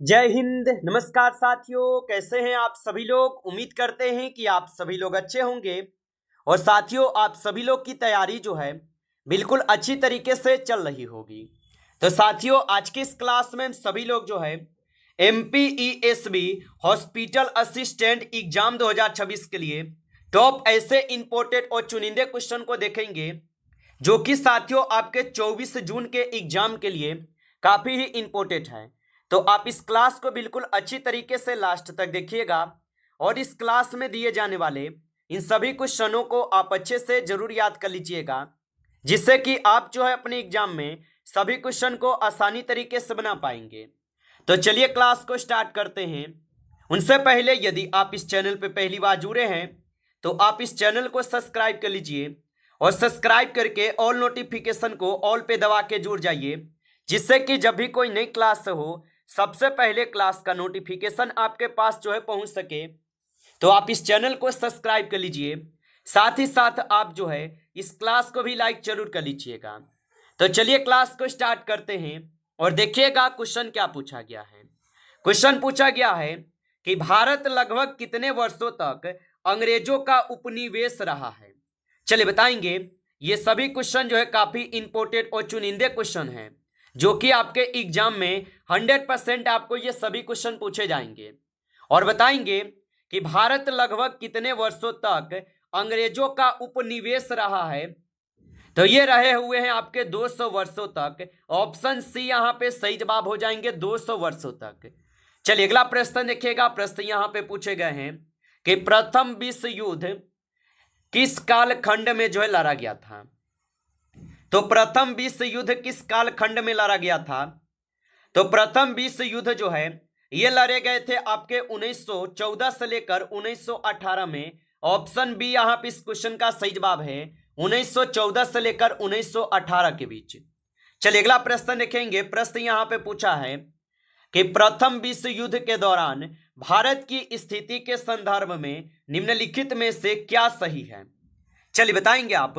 जय हिंद। नमस्कार साथियों, कैसे हैं आप सभी लोग। उम्मीद करते हैं कि आप सभी लोग अच्छे होंगे। और साथियों, आप सभी लोग की तैयारी जो है बिल्कुल अच्छी तरीके से चल रही होगी। तो साथियों, आज की इस क्लास में हम सभी लोग जो है MPESB हॉस्पिटल असिस्टेंट एग्जाम 2026 के लिए टॉप ऐसे इंपोर्टेड और चुनिंदे क्वेश्चन को देखेंगे जो कि साथियों आपके 24 जून के एग्जाम के लिए काफी ही इंपोर्टेंट है। तो आप इस क्लास को बिल्कुल अच्छी तरीके से लास्ट तक देखिएगा और इस क्लास में दिए जाने वाले इन सभी क्वेश्चनों को आप अच्छे से जरूर याद कर लीजिएगा, जिससे कि आप जो है अपने एग्जाम में सभी क्वेश्चन को आसानी तरीके से बना पाएंगे। तो चलिए क्लास को स्टार्ट करते हैं। उनसे पहले यदि आप इस चैनल पर पहली बार जुड़े हैं तो आप इस चैनल को सब्सक्राइब कर लीजिए और सब्सक्राइब करके ऑल नोटिफिकेशन को ऑल पे दबा के जुड़ जाइए, जिससे कि जब भी कोई नई क्लास हो सबसे पहले क्लास का नोटिफिकेशन आपके पास जो है पहुंच सके। तो आप इस चैनल को सब्सक्राइब कर लीजिए, साथ ही साथ आप जो है इस क्लास को भी लाइक जरूर कर लीजिएगा। तो चलिए क्लास को स्टार्ट करते हैं और देखिएगा क्वेश्चन क्या पूछा गया है। क्वेश्चन पूछा गया है कि भारत लगभग कितने वर्षों तक अंग्रेजों का उपनिवेश रहा है। चलिए बताएंगे। ये सभी क्वेश्चन जो है काफी इंपोर्टेंट और चुनिंदे क्वेश्चन हैं, जो कि आपके एग्जाम में 100% आपको ये सभी क्वेश्चन पूछे जाएंगे और बताएंगे कि भारत लगभग कितने वर्षों तक अंग्रेजों का उपनिवेश रहा है। तो ये रहे हुए हैं आपके 200 वर्षों तक। ऑप्शन सी यहाँ पे सही जवाब हो जाएंगे, 200 वर्षों तक। चलिए अगला प्रश्न देखिएगा। प्रश्न यहाँ पे पूछे गए हैं कि प्रथम विश्व युद्ध किस कालखंड में जो है लड़ा गया था। तो प्रथम विश्व युद्ध किस कालखंड में लड़ा गया था। तो प्रथम विश्व युद्ध जो है ये लड़े गए थे आपके 1914 से लेकर 1918 में। ऑप्शन बी यहाँ पे इस क्वेश्चन का सही जवाब है, 1914 से लेकर 1918 के बीच। चलिए अगला प्रश्न देखेंगे। प्रश्न यहाँ पे पूछा है कि प्रथम विश्व युद्ध के दौरान भारत की स्थिति के संदर्भ में निम्नलिखित में से क्या सही है। चलिए बताएंगे आप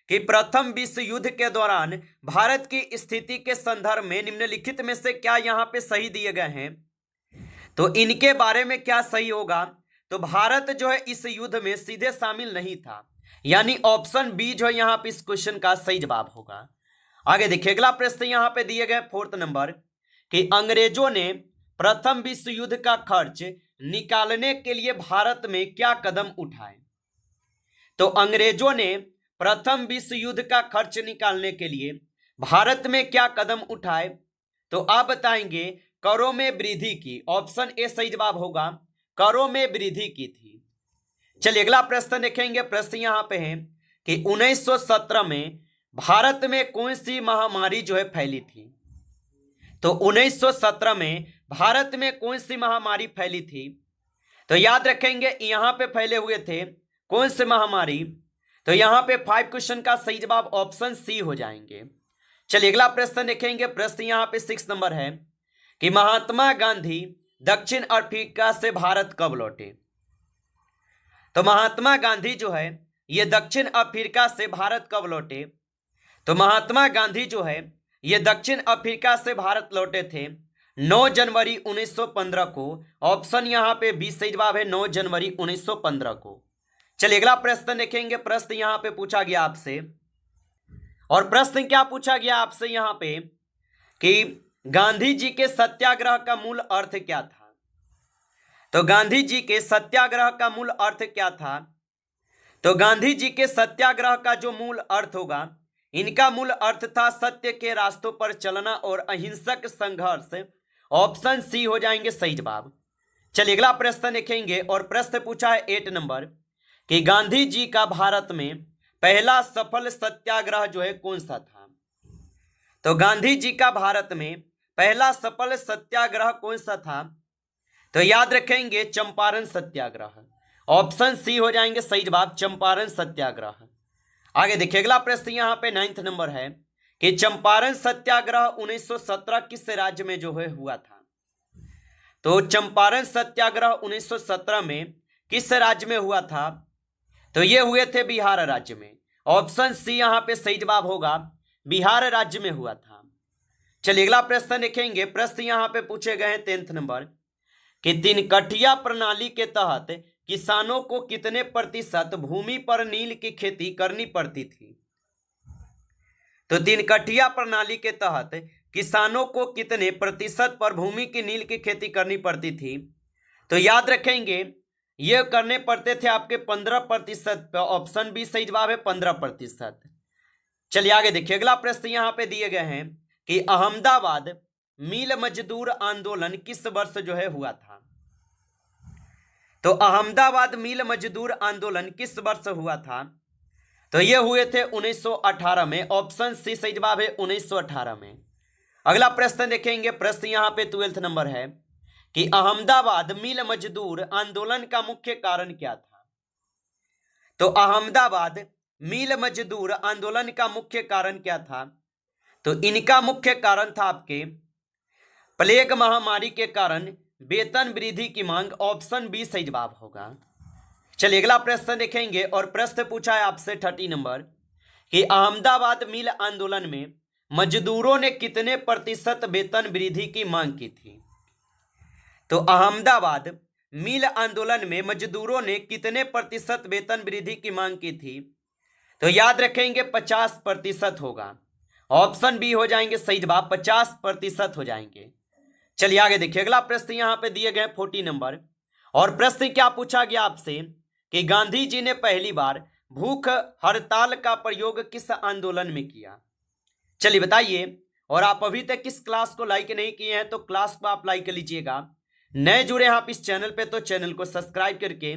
कि प्रथम विश्व युद्ध के दौरान भारत की स्थिति के संदर्भ में निम्नलिखित में से क्या यहाँ पे सही दिए गए हैं। तो इनके बारे में क्या सही होगा। तो भारत जो है इस युद्ध में सीधे शामिल नहीं था, यानी ऑप्शन बी जो है यहाँ पे इस क्वेश्चन का सही जवाब होगा। आगे देखिए अगला प्रश्न यहाँ पे दिए गए 4th नंबर कि अंग्रेजों ने प्रथम विश्व युद्ध का खर्च निकालने के लिए भारत में क्या कदम उठाए। तो अंग्रेजों ने प्रथम विश्व युद्ध का खर्च निकालने के लिए भारत में क्या कदम उठाए। तो आप बताएंगे करों में वृद्धि की। ऑप्शन ए सही जवाब होगा, करों में वृद्धि की थी। चलिए अगला प्रश्न देखेंगे। प्रश्न यहां पे है कि 1917 में भारत में कौन सी महामारी जो है फैली थी। तो 1917 में भारत में कौन सी महामारी फैली थी। तो याद रखेंगे यहां पे फैले हुए थे कौन सी महामारी। तो यहां पे 5 क्वेश्चन का सही जवाब ऑप्शन सी हो जाएंगे। चलिए अगला प्रश्न देखेंगे। प्रश्न यहां पे 6 नंबर है कि महात्मा गांधी दक्षिण अफ्रीका से भारत कब लौटे। तो महात्मा गांधी जो है ये दक्षिण अफ्रीका से भारत कब लौटे। तो महात्मा गांधी जो है ये दक्षिण अफ्रीका से भारत लौटे थे 9 जनवरी 1915 को। ऑप्शन यहां पे बी सही जवाब है, 9 जनवरी 1915 को। चलिए अगला प्रश्न देखेंगे। प्रश्न यहां पे पूछा गया आपसे, और प्रश्न क्या पूछा गया आपसे यहां पे कि गांधी जी के सत्याग्रह का मूल अर्थ क्या था। तो गांधी जी के सत्याग्रह का मूल अर्थ क्या था। तो गांधी जी के सत्याग्रह का जो मूल अर्थ होगा, इनका मूल अर्थ था सत्य के रास्तों पर चलना और अहिंसक संघर्ष। ऑप्शन सी हो जाएंगे सही जवाब। चलिए अगला प्रश्न देखेंगे, और प्रश्न पूछा है 8 नंबर कि गांधी जी का भारत में पहला सफल सत्याग्रह जो है कौन सा था। तो गांधी जी का भारत में पहला सफल सत्याग्रह कौन सा था। तो याद रखेंगे चंपारण सत्याग्रह। ऑप्शन सी हो जाएंगे सही जवाब, चंपारण सत्याग्रह। आगे देखिए अगला प्रश्न यहां पे 9th नंबर है कि चंपारण सत्याग्रह 1917 किस राज्य में जो है हुआ था। तो चंपारण सत्याग्रह 1917 में किस राज्य में हुआ था। तो ये हुए थे बिहार राज्य में। ऑप्शन सी यहां पे सही जवाब होगा, बिहार राज्य में हुआ था। चलिए अगला प्रश्न देखेंगे। प्रश्न यहाँ पे पूछे गए हैं 10th नंबर कि 3 कठिया प्रणाली के तहत किसानों को कितने प्रतिशत भूमि पर नील की खेती करनी पड़ती थी। तो 3 कठिया प्रणाली के तहत किसानों को कितने प्रतिशत पर भूमि की नील की खेती करनी पड़ती थी। तो याद रखेंगे ये करने पड़ते थे आपके 15%। ऑप्शन बी सही जवाब है 15%। चलिए आगे देखिए अगला प्रश्न यहाँ पे दिए गए हैं कि अहमदाबाद मिल मजदूर आंदोलन किस वर्ष जो है हुआ था। तो अहमदाबाद मिल मजदूर आंदोलन किस वर्ष हुआ था। तो ये हुए थे 1918 में। ऑप्शन सी सही जवाब है 1918 में। अगला प्रश्न देखेंगे। प्रश्न यहाँ पे 12th नंबर है कि अहमदाबाद मिल मजदूर आंदोलन का मुख्य कारण क्या था। तो अहमदाबाद मिल मजदूर आंदोलन का मुख्य कारण क्या था। तो इनका मुख्य कारण था आपके प्लेग महामारी के कारण वेतन वृद्धि की मांग। ऑप्शन बी सही जवाब होगा। चलिए अगला प्रश्न देखेंगे और प्रश्न पूछा है आपसे 30 नंबर कि अहमदाबाद मिल आंदोलन में मजदूरों ने कितने प्रतिशत वेतन वृद्धि की मांग की थी। तो अहमदाबाद मिल आंदोलन में मजदूरों ने कितने प्रतिशत वेतन वृद्धि की मांग की थी। तो याद रखेंगे 50% होगा। ऑप्शन बी हो जाएंगे सही जवाब, 50% हो जाएंगे। चलिए आगे देखिए अगला प्रश्न यहाँ पे दिए गए 40 नंबर और प्रश्न क्या पूछा गया आपसे कि गांधी जी ने पहली बार भूख हड़ताल का प्रयोग किस आंदोलन में किया। चलिए बताइए। और आप अभी तक इस क्लास को लाइक नहीं किए हैं तो क्लास को आप लाइक कर लीजिएगा। नए जुड़े हैं आप इस चैनल पे तो चैनल को सब्सक्राइब करके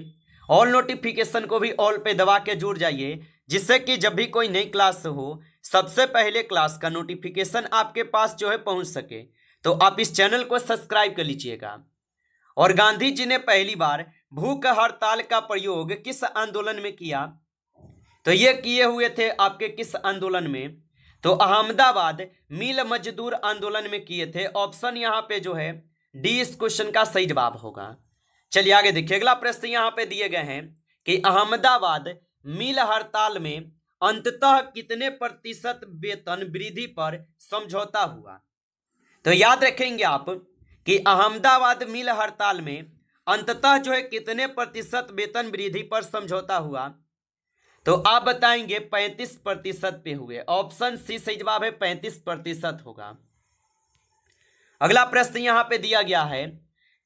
ऑल नोटिफिकेशन को भी ऑल पे दबा के जुड़ जाइए, जिससे कि जब भी कोई नई क्लास हो सबसे पहले क्लास का नोटिफिकेशन आपके पास जो है पहुंच सके। तो आप इस चैनल को सब्सक्राइब कर लीजिएगा। और गांधी जी ने पहली बार भूख हड़ताल का प्रयोग किस आंदोलन में किया। तो ये किए हुए थे आपके किस आंदोलन में। तो अहमदाबाद मिल मजदूर आंदोलन में किए थे। ऑप्शन यहाँ पे जो है डी इस क्वेश्चन का सही जवाब होगा। चलिए आगे देखिए अगला प्रश्न यहाँ पे दिए गए हैं कि अहमदाबाद मिल हड़ताल में अंततः कितने प्रतिशत वेतन वृद्धि पर समझौता हुआ। तो याद रखेंगे आप कि अहमदाबाद मिल हड़ताल में अंततः जो है कितने प्रतिशत वेतन वृद्धि पर समझौता हुआ। तो आप बताएंगे 35% पे हुए। ऑप्शन सी सही जवाब है 35% होगा। अगला प्रश्न यहाँ पे दिया गया है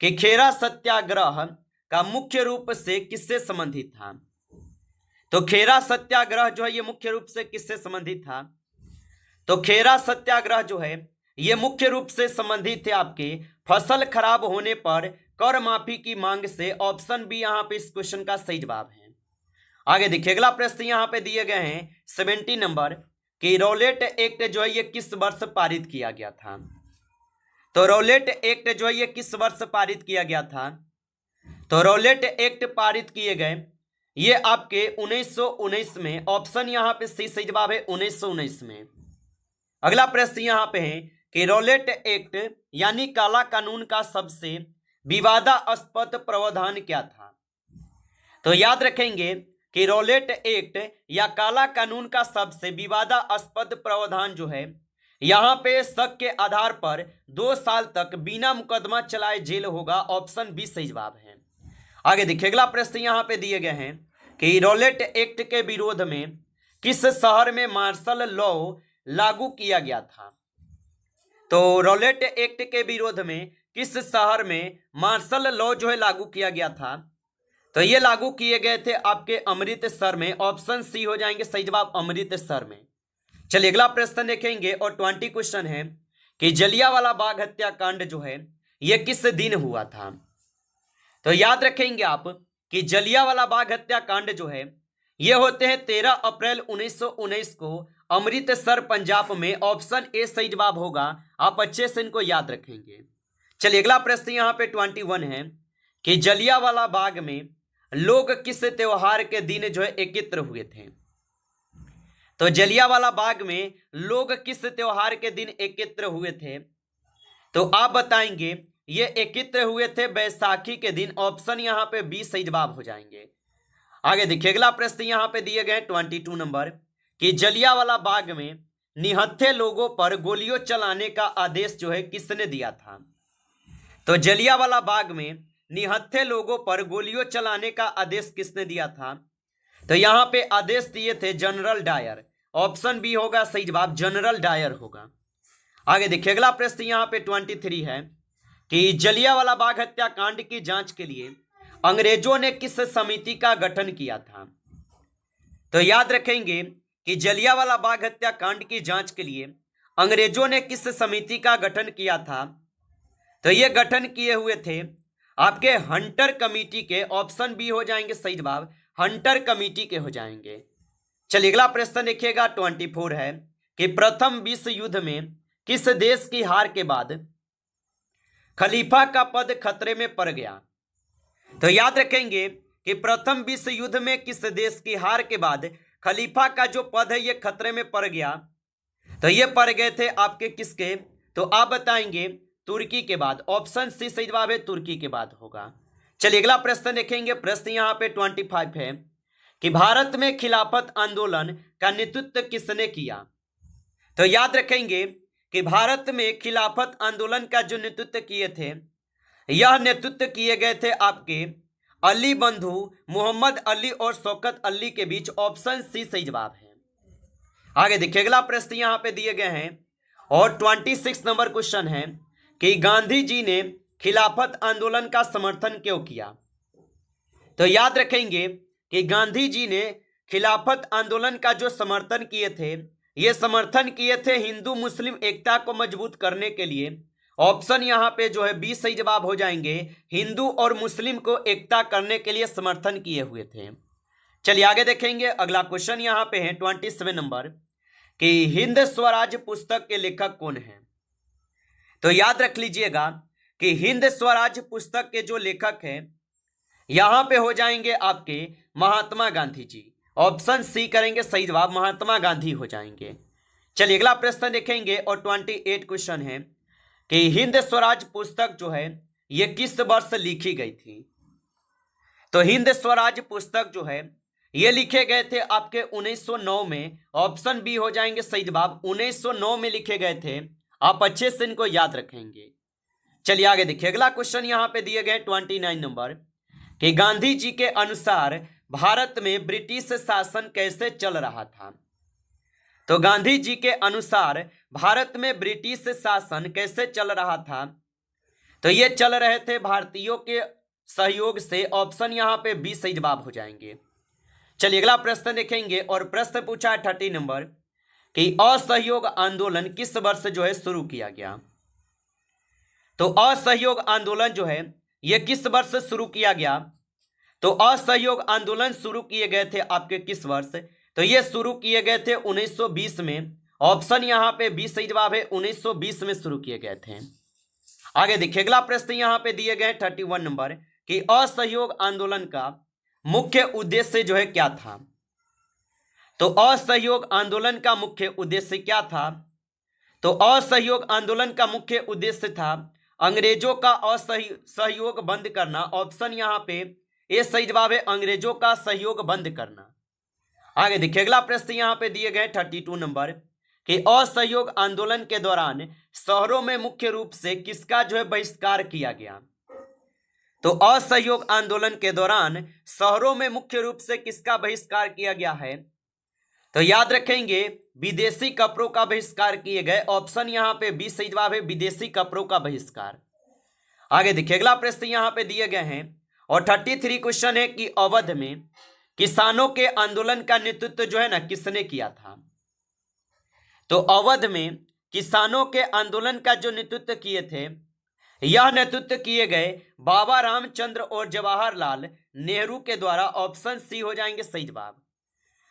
कि खेरा सत्याग्रह का मुख्य रूप से किससे संबंधित था। तो खेरा सत्याग्रह जो है ये मुख्य रूप से किससे संबंधित था। तो खेरा सत्याग्रह जो है ये मुख्य रूप से संबंधित थे आपके फसल खराब होने पर कर माफी की मांग से। ऑप्शन बी यहाँ पे इस क्वेश्चन का सही जवाब है। आगे देखिए अगला प्रश्न यहाँ पे दिए गए हैं 70 नंबर कि रौलेट एक्ट जो है ये किस वर्ष पारित किया गया था। तो रौलेट एक्ट जो है ये किस वर्ष पारित किया गया था। तो रौलेट एक्ट पारित किए गए ये आपके 1919 में। ऑप्शन यहाँ पे सी सही जवाब है 1919 में। अगला प्रश्न यहाँ पे है कि रौलेट एक्ट यानी काला कानून का सबसे विवादास्पद प्रावधान क्या था। तो याद रखेंगे कि रौलेट एक्ट या काला कानून का सबसे विवादास्पद प्रावधान जो है यहाँ पे शक के आधार पर 2 साल तक बिना मुकदमा चलाए जेल होगा। ऑप्शन बी सही जवाब है। आगे देखिए अगला प्रश्न यहाँ पे दिए गए हैं कि रौलेट एक्ट के विरोध में किस शहर में मार्शल लॉ लागू किया गया था। तो रौलेट एक्ट के विरोध में किस शहर में मार्शल लॉ जो है लागू किया गया था। तो ये लागू किए गए थे आपके अमृतसर में। ऑप्शन सी हो जाएंगे सही जवाब अमृतसर में। चलिए अगला प्रश्न देखेंगे और 20 क्वेश्चन है कि जलियांवाला बाग हत्याकांड जो है ये किस दिन हुआ था। तो याद रखेंगे आप कि जलियांवाला बाग हत्याकांड जो है ये होते हैं 13 अप्रैल 1919 को अमृतसर पंजाब में। ऑप्शन ए सही जवाब होगा। आप अच्छे से इनको याद रखेंगे। चलिए अगला प्रश्न यहाँ पे 21 है कि जलियांवाला बाग में लोग किस त्योहार के दिन जो है एकत्र हुए थे। तो जलियांवाला बाग में लोग किस त्योहार के दिन एकत्र हुए थे। तो आप बताएंगे ये एकत्र हुए थे बैसाखी के दिन। ऑप्शन यहाँ पे बी सही जवाब हो जाएंगे। आगे देखिए अगला प्रश्न यहाँ पे दिए गए 22 नंबर कि जलियांवाला बाग में निहत्थे लोगों पर गोलियों चलाने का आदेश जो है किसने दिया था? तो जलियांवाला बाग में निहत्थे लोगों पर गोलियों चलाने का आदेश किसने दिया था? तो यहां पे आदेश दिए थे जनरल डायर। ऑप्शन बी होगा सही जवाब, जनरल डायर होगा। आगे देखिए अगला प्रश्न यहां पे 23 है कि जलियांवाला बाग हत्याकांड की जांच के लिए अंग्रेजों ने किस समिति का गठन किया था? तो याद रखेंगे कि जलियांवाला बाग हत्याकांड की जांच के लिए अंग्रेजों ने किस समिति का गठन किया था? तो ये गठन किए हुए थे आपके हंटर कमेटी के। ऑप्शन बी हो जाएंगे सही जवाब, हंटर कमेटी के हो जाएंगे। चलिए अगला प्रश्न देखिएगा 24 है कि प्रथम विश्व युद्ध में किस देश की हार के बाद खलीफा का पद खतरे में पड़ गया? तो याद रखेंगे कि प्रथम विश्व युद्ध में किस देश की हार के बाद खलीफा का जो पद है ये खतरे में पड़ गया? तो ये पड़ गए थे आपके किसके? तो आप बताएंगे तुर्की के बाद। ऑप्शन सी सही जवाब है, तुर्की के बाद होगा। चलिए अगला प्रश्न देखेंगे। प्रश्न यहां पे 25 है कि भारत में खिलाफत आंदोलन का नेतृत्व किसने किया? तो याद रखेंगे कि भारत में खिलाफत आंदोलन का जो नेतृत्व किए थे, यह नेतृत्व किए गए थे आपके अली बंधु मोहम्मद अली और शौकत अली के बीच। ऑप्शन सी सही जवाब है। आगे देखिए अगला प्रश्न यहां पे दिए गए हैं और 26 नंबर क्वेश्चन है कि गांधी जी ने खिलाफत आंदोलन का समर्थन क्यों किया? तो याद रखेंगे कि गांधी जी ने खिलाफत आंदोलन का जो समर्थन किए थे, ये समर्थन किए थे हिंदू मुस्लिम एकता को मजबूत करने के लिए। ऑप्शन यहां पे जो है 20 सही जवाब हो जाएंगे, हिंदू और मुस्लिम को एकता करने के लिए समर्थन किए हुए थे। चलिए आगे देखेंगे अगला क्वेश्चन यहां पे है 27 नंबर कि हिंद स्वराज पुस्तक के लेखक कौन है? तो याद रख लीजिएगा कि हिंद स्वराज पुस्तक के जो लेखक हैं यहां पे हो जाएंगे आपके महात्मा गांधी जी। ऑप्शन सी करेंगे सही जवाब, महात्मा गांधी हो जाएंगे। चलिए अगला प्रश्न देखेंगे और 28 क्वेश्चन है कि हिंद स्वराज पुस्तक जो है ये किस वर्ष लिखी गई थी? तो हिंद स्वराज पुस्तक जो है ये लिखे गए थे आपके 1909 में। ऑप्शन बी हो जाएंगे सही जवाब, 1909 में लिखे गए थे। आप अच्छे से इनको याद रखेंगे। चलिए आगे देखिए अगला क्वेश्चन यहां पे दिए गए 29 नंबर कि गांधी जी के अनुसार भारत में ब्रिटिश शासन कैसे चल रहा था? तो गांधी जी के अनुसार भारत में ब्रिटिश शासन कैसे चल रहा था? तो ये चल रहे थे भारतीयों के सहयोग से। ऑप्शन यहां पे 20 सही जवाब हो जाएंगे। चलिए अगला प्रश्न देखेंगे और प्रश्न पूछा है 30 नंबर कि असहयोग आंदोलन किस वर्ष जो है शुरू किया गया? तो असहयोग आंदोलन जो है यह किस वर्ष शुरू किया गया? तो असहयोग आंदोलन शुरू किए गए थे आपके किस वर्ष? तो ये शुरू किए गए थे 1920 में। ऑप्शन यहां पे 20 सही जवाब है, 1920 में शुरू किए गए थे। आगे देखिए अगला प्रश्न यहां पे दिए गए 31 नंबर कि असहयोग आंदोलन का मुख्य उद्देश्य जो है क्या था? तो असहयोग आंदोलन का मुख्य उद्देश्य क्या था? तो असहयोग आंदोलन का मुख्य उद्देश्य था अंग्रेजों का असहयोग बंद करना। ऑप्शन यहां पे ये सही जवाब है, अंग्रेजों का सहयोग बंद करना। आगे देखिए अगला प्रश्न यहां पे दिए गए 32 नंबर कि असहयोग आंदोलन के दौरान शहरों में मुख्य रूप से किसका जो है बहिष्कार किया गया? तो असहयोग आंदोलन के दौरान शहरों में मुख्य रूप से किसका बहिष्कार किया गया है? तो याद रखेंगे विदेशी कपड़ों का बहिष्कार किए गए। ऑप्शन यहां पे 20 सही जवाब है, विदेशी कपड़ों का बहिष्कार। आगे देखिए अगला प्रश्न यहां पे दिए गए हैं और 33 क्वेश्चन है कि अवध में किसानों के आंदोलन का नेतृत्व जो है ना किसने किया था? तो अवध में किसानों के आंदोलन का जो नेतृत्व किए थे, यह नेतृत्व किए गए बाबा रामचंद्र और जवाहरलाल नेहरू के द्वारा। ऑप्शन सी हो जाएंगे सही जवाब।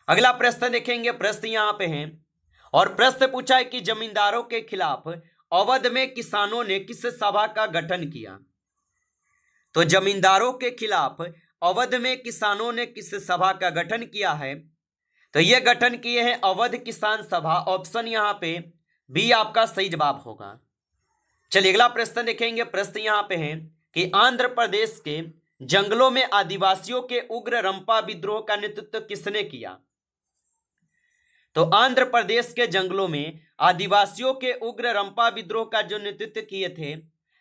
अगला प्रश्न देखेंगे। प्रश्न यहां पे है और प्रश्न पूछा है कि जमींदारों के खिलाफ अवध में किसानों ने किस सभा का गठन किया? तो जमींदारों के खिलाफ अवध में किसानों ने किस सभा का गठन किया है? तो यह गठन किए हैं अवध किसान सभा। ऑप्शन यहां पे बी आपका सही जवाब होगा। चलिए अगला प्रश्न देखेंगे। प्रश्न यहां पे है कि आंध्र प्रदेश के जंगलों में आदिवासियों के उग्र रंपा विद्रोह का नेतृत्व किसने किया? तो आंध्र प्रदेश के जंगलों में आदिवासियों के उग्र रंपा विद्रोह का जो नेतृत्व किए थे,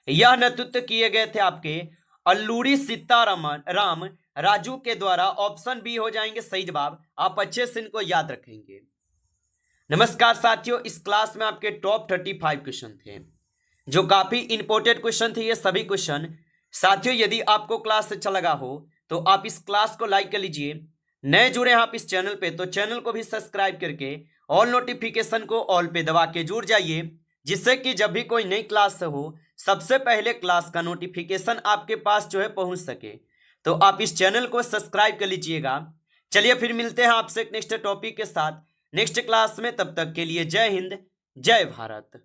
यह नेतृत्व किए गए थे आपके अल्लूरी सीतारामन राम राजू के द्वारा। ऑप्शन बी हो जाएंगे सही जवाब। आप अच्छे से इनको याद रखेंगे। नमस्कार साथियों, इस क्लास में आपके टॉप 35 क्वेश्चन थे जो काफी इंपॉर्टेंट क्वेश्चन थे। ये सभी क्वेश्चन साथियों, यदि आपको क्लास अच्छा लगा हो तो आप इस क्लास को लाइक कर लीजिए। नए जुड़े हैं आप इस चैनल पे तो चैनल को भी सब्सक्राइब करके ऑल नोटिफिकेशन को ऑल पे दबा के जुड़ जाइए, जिससे कि जब भी कोई नई क्लास हो सबसे पहले क्लास का नोटिफिकेशन आपके पास जो है पहुंच सके। तो आप इस चैनल को सब्सक्राइब कर लीजिएगा। चलिए फिर मिलते हैं आपसे नेक्स्ट टॉपिक के साथ नेक्स्ट क्लास में। तब तक के लिए जय हिंद, जय भारत।